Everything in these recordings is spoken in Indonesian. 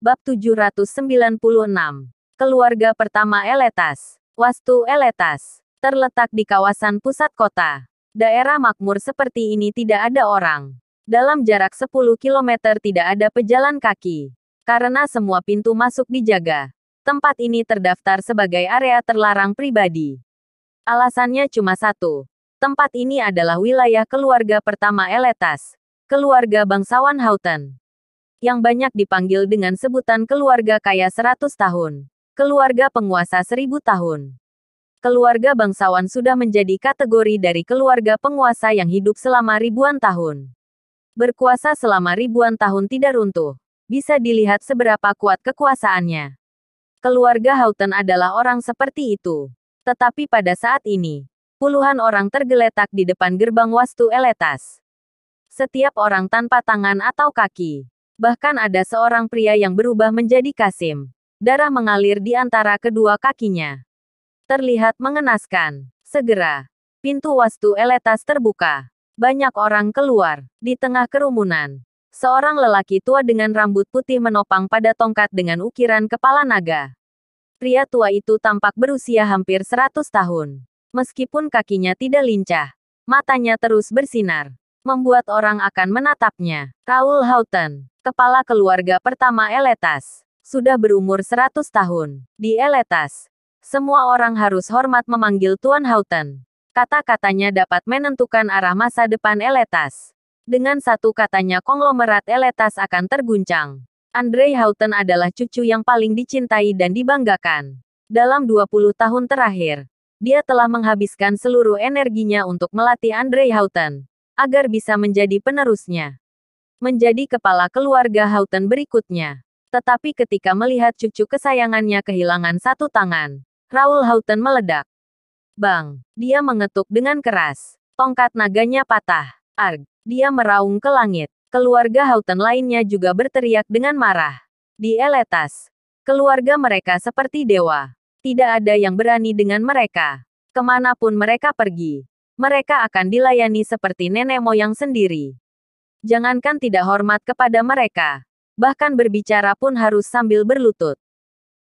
Bab 796. Keluarga pertama Eletas. Wastu Eletas terletak di kawasan pusat kota. Daerah makmur seperti ini tidak ada orang. Dalam jarak 10 km tidak ada pejalan kaki. Karena semua pintu masuk dijaga. Tempat ini terdaftar sebagai area terlarang pribadi. Alasannya cuma satu. Tempat ini adalah wilayah keluarga pertama Eletas. Keluarga bangsawan Houghton. Yang banyak dipanggil dengan sebutan keluarga kaya 100 tahun. Keluarga penguasa 1000 tahun. Keluarga bangsawan sudah menjadi kategori dari keluarga penguasa yang hidup selama ribuan tahun. Berkuasa selama ribuan tahun tidak runtuh. Bisa dilihat seberapa kuat kekuasaannya. Keluarga Houghton adalah orang seperti itu. Tetapi pada saat ini, puluhan orang tergeletak di depan gerbang Wastu Eletas. Setiap orang tanpa tangan atau kaki. Bahkan ada seorang pria yang berubah menjadi Kasim. Darah mengalir di antara kedua kakinya. Terlihat mengenaskan. Segera, pintu Wastu Eletas terbuka. Banyak orang keluar. Di tengah kerumunan, seorang lelaki tua dengan rambut putih menopang pada tongkat dengan ukiran kepala naga. Pria tua itu tampak berusia hampir 100 tahun. Meskipun kakinya tidak lincah, matanya terus bersinar. Membuat orang akan menatapnya. Raoul Houghton, kepala keluarga pertama Eletas, sudah berumur 100 tahun. Di Eletas, semua orang harus hormat memanggil Tuan Houghton. Kata-katanya dapat menentukan arah masa depan Eletas. Dengan satu katanya konglomerat Eletas akan terguncang. Andre Houghton adalah cucu yang paling dicintai dan dibanggakan. Dalam 20 tahun terakhir, dia telah menghabiskan seluruh energinya untuk melatih Andre Houghton agar bisa menjadi penerusnya. Menjadi kepala keluarga Houghton berikutnya. Tetapi ketika melihat cucu kesayangannya kehilangan satu tangan, Raoul Houghton meledak. Bang! Dia mengetuk dengan keras. Tongkat naganya patah. Arg! Dia meraung ke langit. Keluarga Houghton lainnya juga berteriak dengan marah. Di Eletas, keluarga mereka seperti dewa. Tidak ada yang berani dengan mereka. Kemanapun mereka pergi, mereka akan dilayani seperti nenek moyang sendiri. Jangankan tidak hormat kepada mereka, bahkan berbicara pun harus sambil berlutut.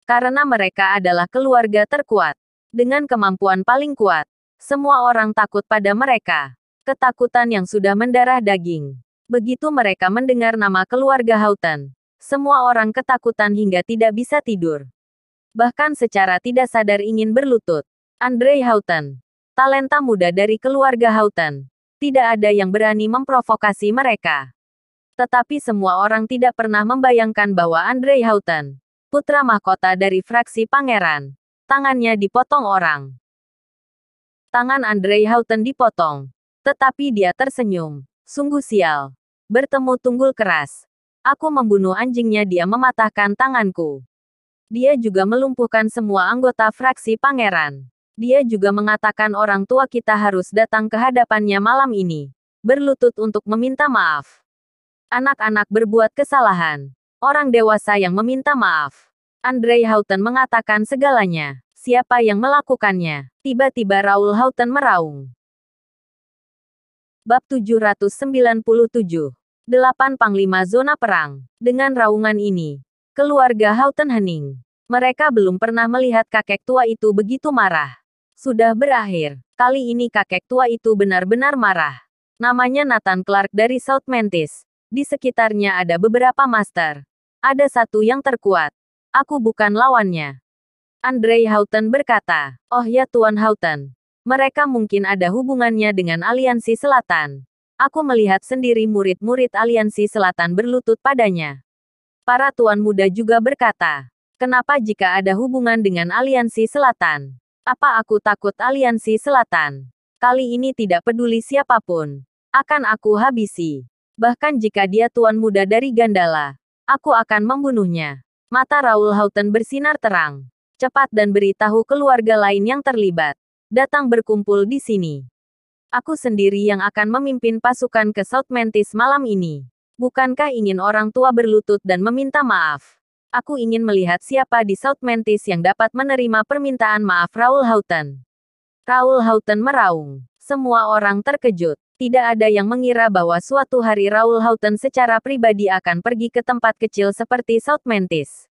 Karena mereka adalah keluarga terkuat. Dengan kemampuan paling kuat, semua orang takut pada mereka. Ketakutan yang sudah mendarah daging. Begitu mereka mendengar nama keluarga Houghton, semua orang ketakutan hingga tidak bisa tidur. Bahkan secara tidak sadar ingin berlutut. Andre Houghton, talenta muda dari keluarga Houghton. Tidak ada yang berani memprovokasi mereka. Tetapi semua orang tidak pernah membayangkan bahwa Andre Houghton, putra mahkota dari fraksi pangeran, tangannya dipotong orang. Tangan Andre Houghton dipotong. Tetapi dia tersenyum. Sungguh sial. Bertemu tunggul keras. Aku membunuh anjingnya, dia mematahkan tanganku. Dia juga melumpuhkan semua anggota fraksi pangeran. Dia juga mengatakan orang tua kita harus datang ke hadapannya malam ini. Berlutut untuk meminta maaf. Anak-anak berbuat kesalahan. Orang dewasa yang meminta maaf. Andre Houghton mengatakan segalanya. Siapa yang melakukannya? Tiba-tiba Raoul Houghton meraung. Bab 797. 8 Panglima Zona Perang. Dengan raungan ini, keluarga Houghton hening. Mereka belum pernah melihat kakek tua itu begitu marah. Sudah berakhir. Kali ini kakek tua itu benar-benar marah. Namanya Nathan Clark dari South Mantis. Di sekitarnya ada beberapa master. Ada satu yang terkuat. Aku bukan lawannya. Andre Houghton berkata, "Oh ya Tuan Houghton. Mereka mungkin ada hubungannya dengan Aliansi Selatan. Aku melihat sendiri murid-murid Aliansi Selatan berlutut padanya." Para tuan muda juga berkata, "Kenapa jika ada hubungan dengan Aliansi Selatan? Apa aku takut Aliansi Selatan? Kali ini tidak peduli siapapun. Akan aku habisi. Bahkan jika dia tuan muda dari Gandala, aku akan membunuhnya." Mata Raoul Houghton bersinar terang. "Cepat dan beritahu keluarga lain yang terlibat. Datang berkumpul di sini. Aku sendiri yang akan memimpin pasukan ke South Mantis malam ini. Bukankah ingin orang tua berlutut dan meminta maaf? Aku ingin melihat siapa di South Mantis yang dapat menerima permintaan maaf Raoul Houghton." Raoul Houghton meraung. Semua orang terkejut. Tidak ada yang mengira bahwa suatu hari Raoul Houghton secara pribadi akan pergi ke tempat kecil seperti South Mantis.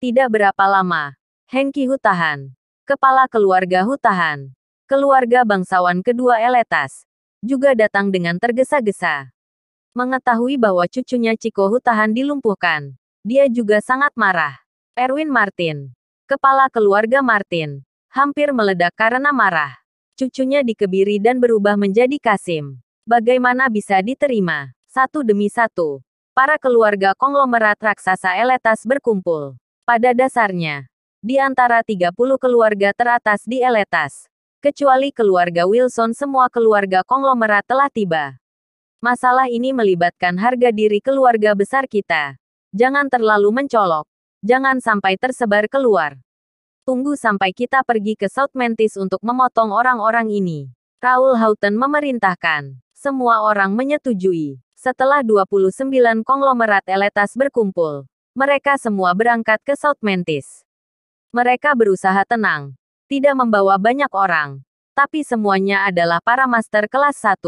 Tidak berapa lama, Hengki Hutahan, kepala keluarga Hutahan, keluarga bangsawan kedua Eletas, juga datang dengan tergesa-gesa. Mengetahui bahwa cucunya Chico Hutahan dilumpuhkan, dia juga sangat marah. Erwin Martin, kepala keluarga Martin, hampir meledak karena marah. Cucunya dikebiri dan berubah menjadi Kasim. Bagaimana bisa diterima? Satu demi satu, para keluarga konglomerat raksasa Eletas berkumpul. Pada dasarnya, di antara 30 keluarga teratas di Eletas, kecuali keluarga Wilson, semua keluarga konglomerat telah tiba. Masalah ini melibatkan harga diri keluarga besar kita. Jangan terlalu mencolok. Jangan sampai tersebar keluar. Tunggu sampai kita pergi ke South Mantis untuk memotong orang-orang ini. Raoul Houghton memerintahkan. Semua orang menyetujui. Setelah 29 konglomerat Eletas berkumpul, mereka semua berangkat ke South Mantis. Mereka berusaha tenang. Tidak membawa banyak orang. Tapi semuanya adalah para master kelas 1.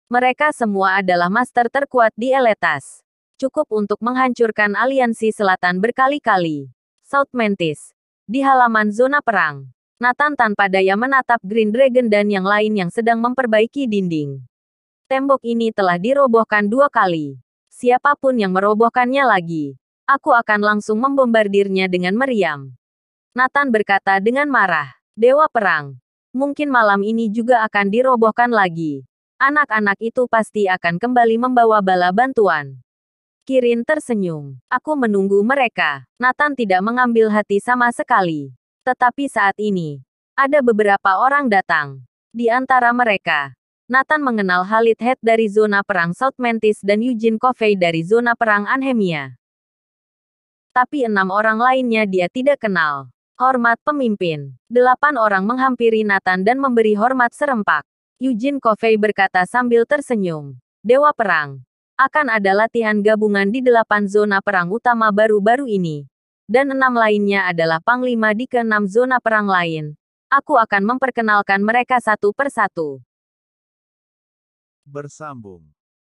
Mereka semua adalah master terkuat di Eletas. Cukup untuk menghancurkan aliansi selatan berkali-kali. South Mantis. Di halaman zona perang, Nathan tanpa daya menatap Green Dragon dan yang lain yang sedang memperbaiki dinding. Tembok ini telah dirobohkan 2 kali. Siapapun yang merobohkannya lagi, aku akan langsung membombardirnya dengan meriam. Nathan berkata dengan marah. Dewa Perang. Mungkin malam ini juga akan dirobohkan lagi. Anak-anak itu pasti akan kembali membawa bala bantuan. Kirin tersenyum. Aku menunggu mereka. Nathan tidak mengambil hati sama sekali. Tetapi saat ini, ada beberapa orang datang. Di antara mereka, Nathan mengenal Khalid Head dari zona perang South Mantis dan Eugene Covey dari zona perang Anhemia. Tapi 6 orang lainnya dia tidak kenal. Hormat pemimpin. 8 orang menghampiri Nathan dan memberi hormat serempak. Eugene Covey berkata sambil tersenyum. Dewa Perang. Akan ada latihan gabungan di 8 zona perang utama baru-baru ini. Dan 6 lainnya adalah panglima di ke-6 zona perang lain. Aku akan memperkenalkan mereka satu persatu. Bersambung.